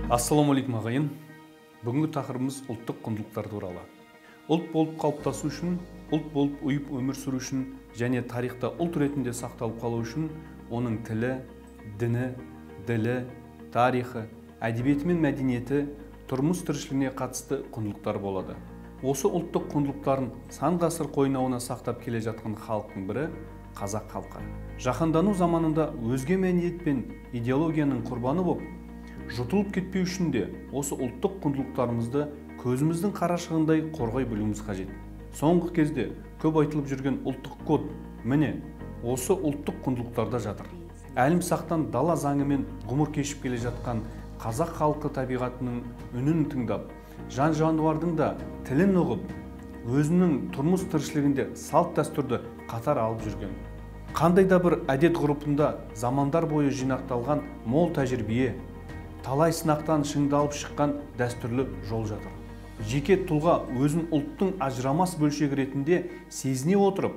Ассаламу алейкум ағайын. Бүгінгі тақырыбымыз ұлттық құндылықтар туралы. Ұлт болып қалыптасу үшін, ұлт болып ұйып өмір сүру үшін және тарихта ұлт ретінде сақталып қалу үшін оның тілі, діні, ділі, тарихы, әдебиеті мен мәдениеті, тұрмыс тіршілігіне қатысты құндылықтар болады. Осы ұлттық құндылықтарын сан ғасыр қойнауына сақтап келе жатқан халықтың бірі қазақ халқы. Жаһандану заманында өзге мәдениет пен идеологияның құрбаны болып, жұтылып кетпеу үшін де осы ұлттық құндылықтарымызды көзіміздің қарашығындай қорғай білуіміз қажет. Соңғы кезде көп айтылып жүрген ұлттық код міне осы ұлттық құндылықтарда жатыр. Әлімсақтан дала заңымен ғұмыр кешіп келе жатқан қазақ халқы табиғатының үнін тыңдап, жан жануардың да тілін ұғып, өзінің тұрмыс тіршілігінде салт дәстүрді қатар алып жүрген. Қандай да бір әдет ғұрпында замандар бойы жинақталған мол тәжірибе, талай сынақтан шыңдалып шыққан дәстүрлі жол жатыр. Жеке тұлға өзін ұлттың ажырамас бөлшегі ретінде сезіне отырып,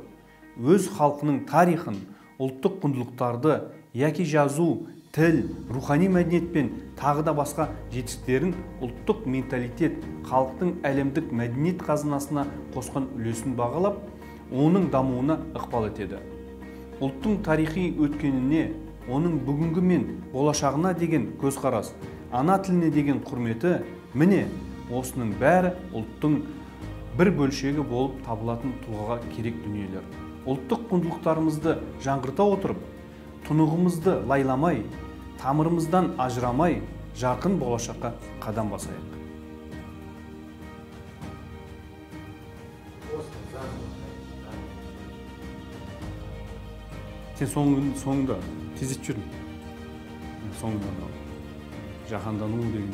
өз халқының тарихын, ұлттық құндылықтарды, яки жазу, тіл, рухани мәдениет пен тағы да басқа жетістіктерін ұлттық менталитет, халықтың әлемдік мәдениет қазынасына қосқан үлесін бағалап, оның дамуына ықпал етеді. Ұлттың тарихи өткеніне, оның бүгінгі мен болашағына деген көзқарас, ана тіліне деген құрметі, міне осының бәрі ұлттың бір бөлшегі болып табылатын тұлғаға керек дүниелер. Ұлттық құндылықтарымызды жаңғырта отырып, тұнығымызды лайламай, тамырымыздан ажырамай, жақын болашаққа қадам басайық. Сен соңында тездетіп жүрдің. Соңында жаһандану деген